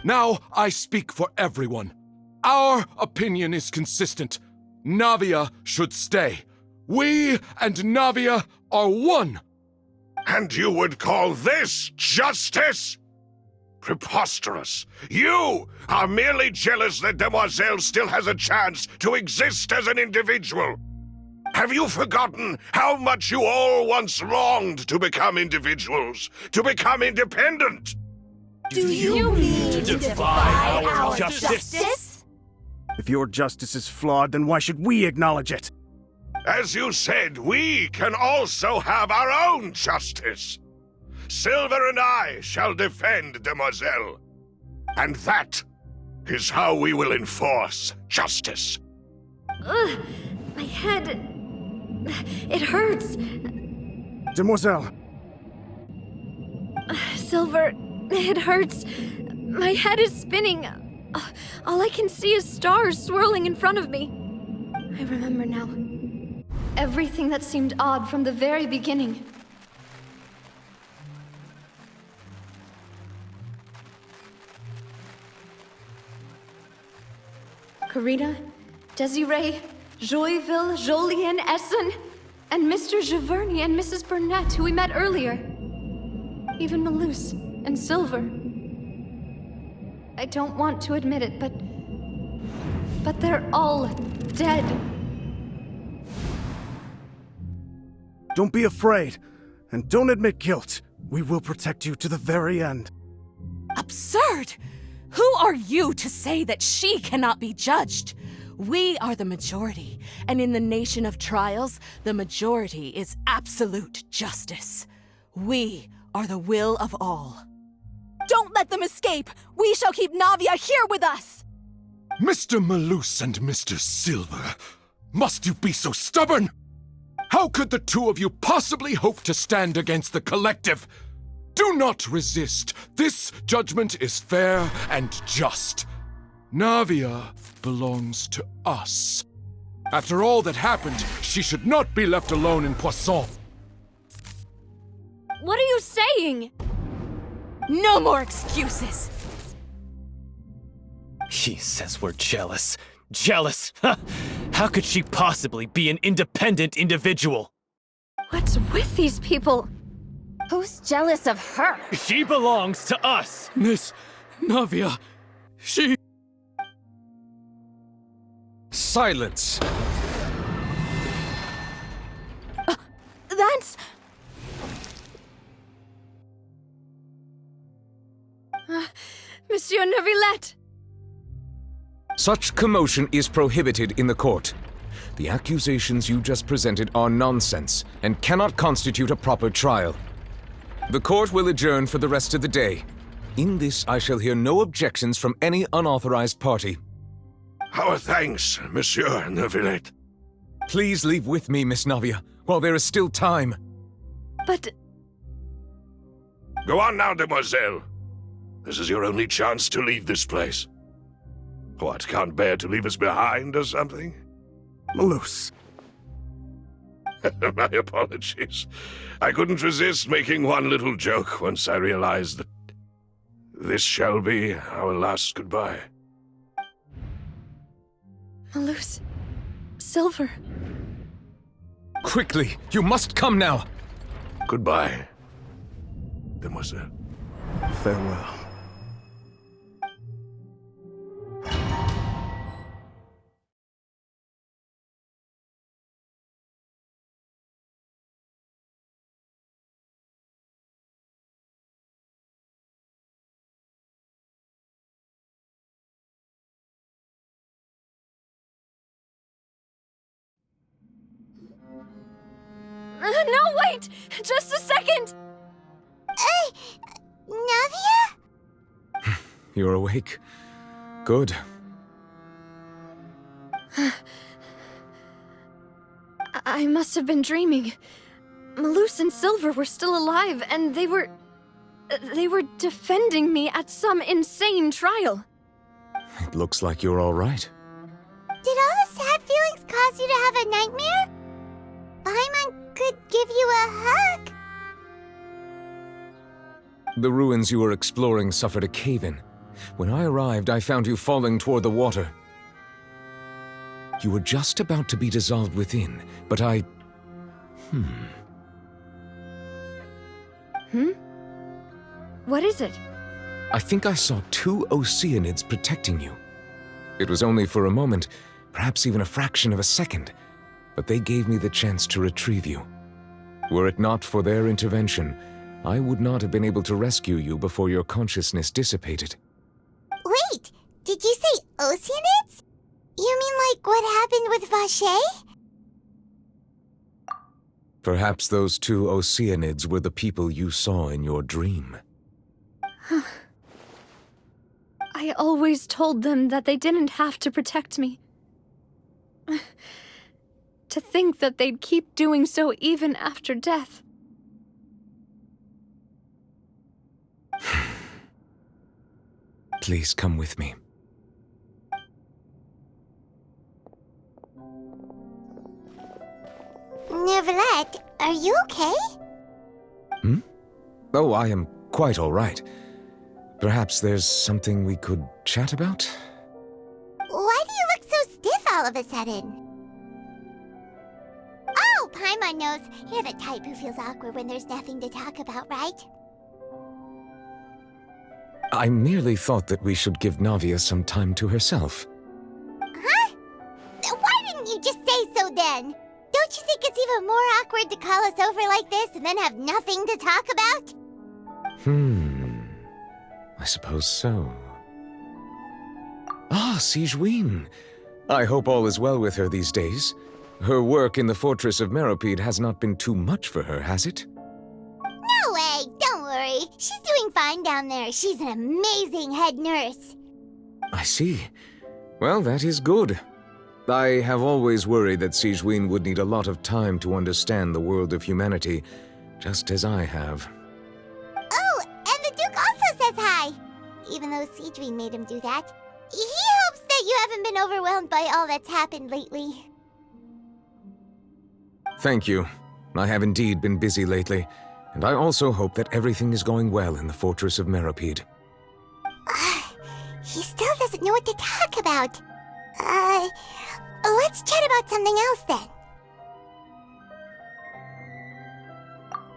Now I speak for everyone. Our opinion is consistent. Navia should stay. We and Navia are one. And you would call this justice? Preposterous. You are merely jealous that Demoiselle still has a chance to exist as an individual. Have you forgotten how much you all once longed to become individuals, to become independent? Do you mean to defy our justice? If your justice is flawed, then why should we acknowledge it? As you said, we can also have our own justice. Silver and I shall defend Demoiselle. And that is how we will enforce justice. Ugh, my head... It hurts. Demoiselle! Silver, it hurts. My head is spinning. All I can see is stars swirling in front of me. I remember now. Everything that seemed odd from the very beginning. Karina, Desiree, Joyville, Jolien, Essen, and Mr. Giverny and Mrs. Burnett, who we met earlier. Even Malus and Silver. I don't want to admit it, but they're all dead. Don't be afraid, and don't admit guilt. We will protect you to the very end. Absurd! Who are you to say that she cannot be judged? We are the majority, and in the nation of trials, the majority is absolute justice. We are the will of all. Don't let them escape! We shall keep Navia here with us! Mr. Malus and Mr. Silver, must you be so stubborn? How could the two of you possibly hope to stand against the collective? Do not resist. This judgment is fair and just. Navia belongs to us. After all that happened, she should not be left alone in Poisson. What are you saying? No more excuses! He says we're jealous. Jealous? How could she possibly be an independent individual? What's with these people? Who's jealous of her? She belongs to us! Miss Navia, she... Silence! That's... Monsieur Neuvillette! Such commotion is prohibited in the court. The accusations you just presented are nonsense and cannot constitute a proper trial. The court will adjourn for the rest of the day. In this, I shall hear no objections from any unauthorized party. Our thanks, Monsieur Neuvillette. Please leave with me, Miss Navia, while there is still time. But... Go on now, Demoiselle. This is your only chance to leave this place. What, can't bear to leave us behind or something? Malus. My apologies. I couldn't resist making one little joke once I realized that this shall be our last goodbye. Malus... Silver... Quickly, you must come now! Goodbye, Demoiselle. Farewell. No, wait! Just a second! Navia? You're awake. Good. I must have been dreaming. Malus and Silver were still alive, and they were defending me at some insane trial. It looks like you're all right. Did all the sad feelings cause you to have a nightmare? Paimon could give you a hug. The ruins you were exploring suffered a cave-in. When I arrived, I found you falling toward the water. You were just about to be dissolved within, but I... What is it? I think I saw 2 Oceanids protecting you. It was only for a moment, perhaps even a fraction of a second, but they gave me the chance to retrieve you. Were it not for their intervention, I would not have been able to rescue you before your consciousness dissipated. Wait, did you say Oceanids? You mean like what happened with Vache? Perhaps those 2 Oceanids were the people you saw in your dream. I always told them that they didn't have to protect me. To think that they'd keep doing so even after death. Please come with me. Neverlet, are you okay? Oh, I am quite all right. Perhaps there's something we could chat about? Why do you look so stiff all of a sudden? Oh, Paimon knows. You're the type who feels awkward when there's nothing to talk about, right? I merely thought that we should give Navia some time to herself. Huh? Why didn't you just say so then? Don't you think it's even more awkward to call us over like this and then have nothing to talk about? I suppose so. Ah, Sigewinne. I hope all is well with her these days. Her work in the Fortress of Meropide has not been too much for her, has it? No way! Don't worry. She's doing fine down there. She's an amazing head nurse. I see. Well, that is good. I have always worried that Sigewinne would need a lot of time to understand the world of humanity, just as I have. Oh, and the Duke also says hi! Even though Sigewinne made him do that. He hopes that you haven't been overwhelmed by all that's happened lately. Thank you. I have indeed been busy lately, and I also hope that everything is going well in the Fortress of Meropide. He still doesn't know what to talk about. Let's chat about something else then.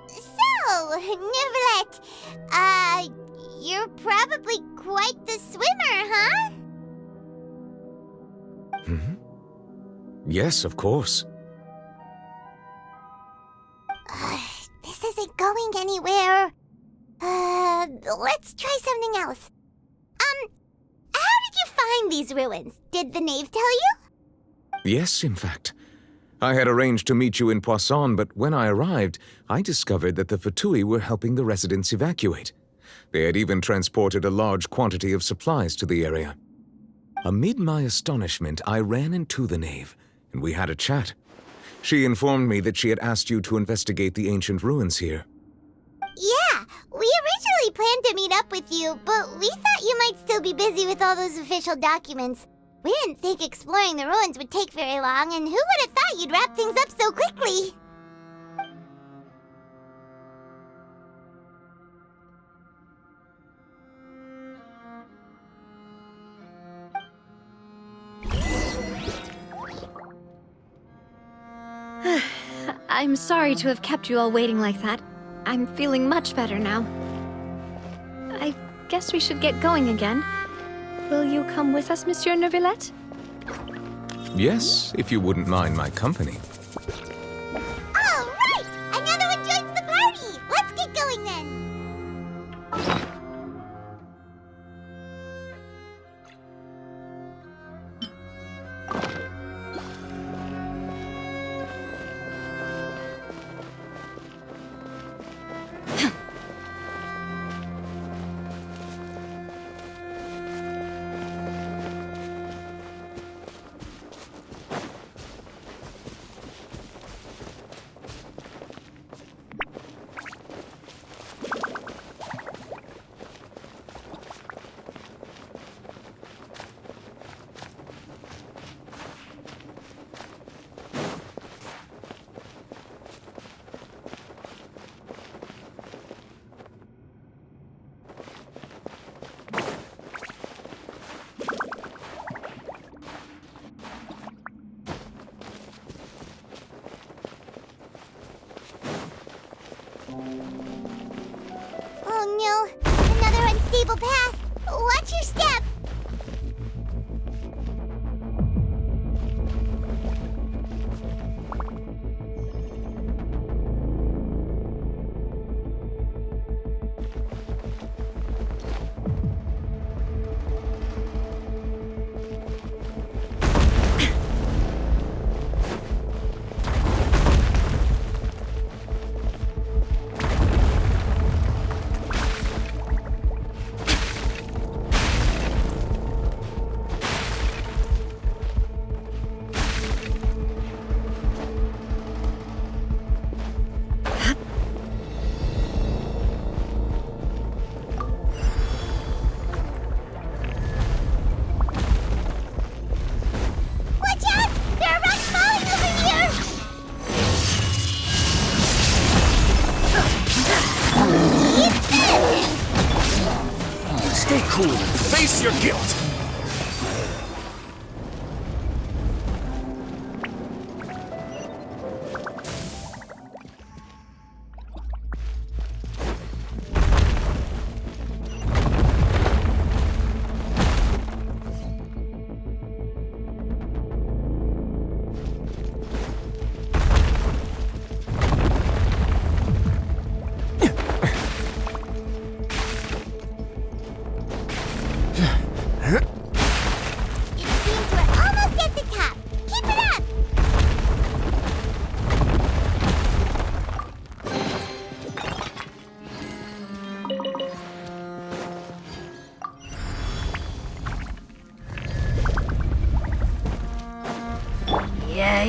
So, Neverlet, you're probably quite the swimmer, huh? Yes, of course. This isn't going anywhere. Let's try something else. How did you find these ruins? Did the knave tell you? Yes, in fact. I had arranged to meet you in Poisson, but when I arrived, I discovered that the Fatui were helping the residents evacuate. They had even transported a large quantity of supplies to the area. Amid my astonishment, I ran into the knave, and we had a chat. She informed me that she had asked you to investigate the ancient ruins here. Yeah, we originally planned to meet up with you, but we thought you might still be busy with all those official documents. We didn't think exploring the ruins would take very long, and who would have thought you'd wrap things up so quickly? I'm sorry to have kept you all waiting like that. I'm feeling much better now. I guess we should get going again. Will you come with us, Monsieur Neuvillette? Yes, if you wouldn't mind my company. All right! Another one joins the party! Let's get going then! your guilt!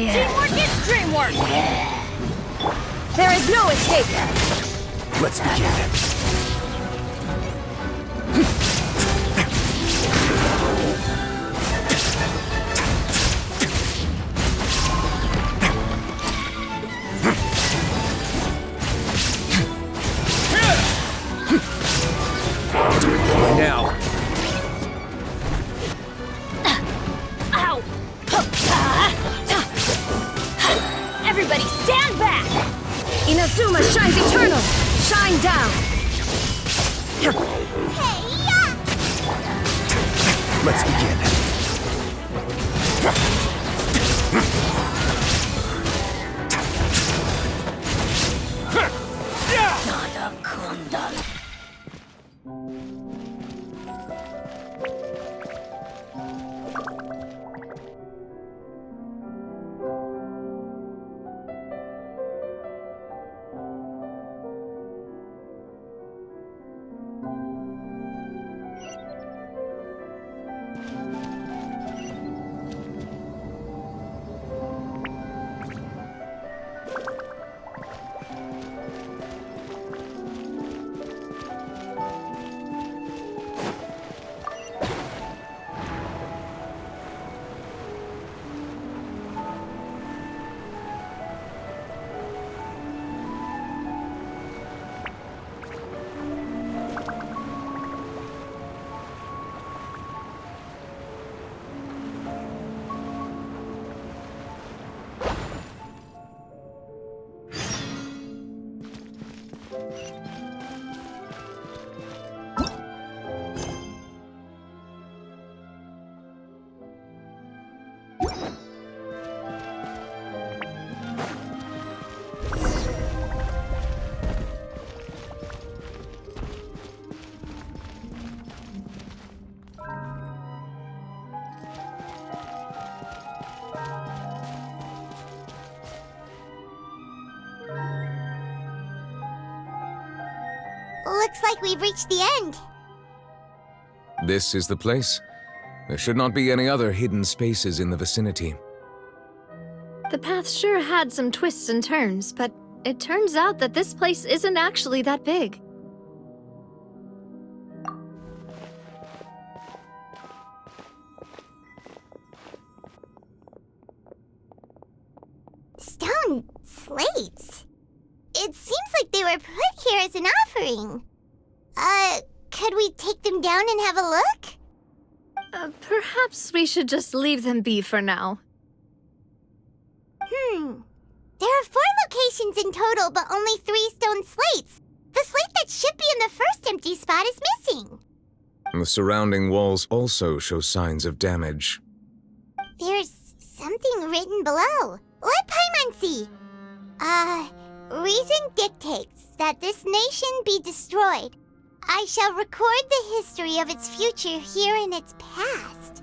Teamwork is dreamwork! There is no escape! Let's begin. Now. Ow! Everybody stand back! Inazuma shines eternal! Shine down! Let's begin. Looks like we've reached the end. This is the place. There should not be any other hidden spaces in the vicinity. The path sure had some twists and turns, but it turns out that this place isn't actually that big. Stone slates. It seems like they were put here as an offering. Could we take them down and have a look? Perhaps we should just leave them be for now. There are 4 locations in total, but only 3 stone slates. The slate that should be in the first empty spot is missing. The surrounding walls also show signs of damage. There's something written below. Let Paimon see. Reason dictates that this nation be destroyed. I shall record the history of its future here in its past.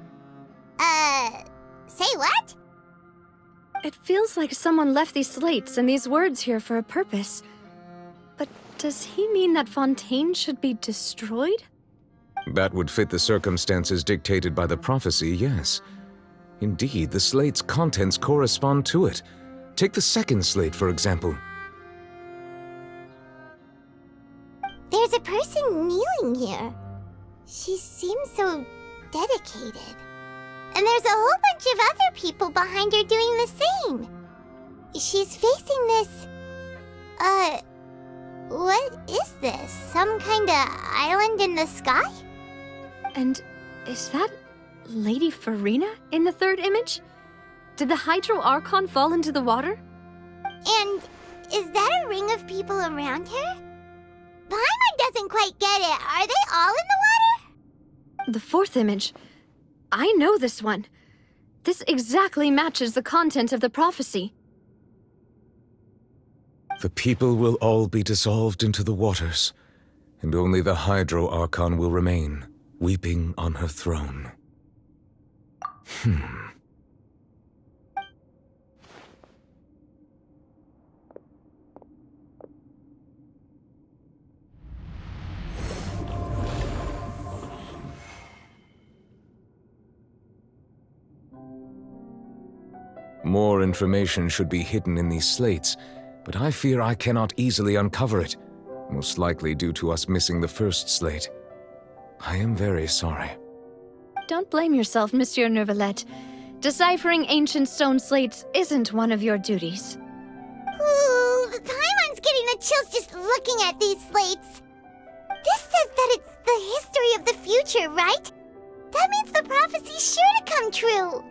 Say what? It feels like someone left these slates and these words here for a purpose. But does he mean that Fontaine should be destroyed? That would fit the circumstances dictated by the prophecy, yes. Indeed, the slate's contents correspond to it. Take the second slate, for example. There's a person kneeling here. She seems so dedicated. And there's a whole bunch of other people behind her doing the same. She's facing this... what is this? Some kind of island in the sky? And Is that Lady Farina in the third image? Did the Hydro Archon fall into the water? And is that a ring of people around her? Paimon doesn't quite get it. Are they all in the water? The fourth image. I know this one. This exactly matches the content of the prophecy. The people will all be dissolved into the waters, and only the Hydro Archon will remain, weeping on her throne. More information should be hidden in these slates, but I fear I cannot easily uncover it, most likely due to us missing the first slate. I am very sorry. Don't blame yourself, Monsieur Neuvillette. Deciphering ancient stone slates isn't one of your duties. Ooh, Paimon's getting the chills just looking at these slates. This says that it's the history of the future, right? That means the prophecy's sure to come true.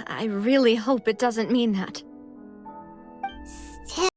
I really hope it doesn't mean that.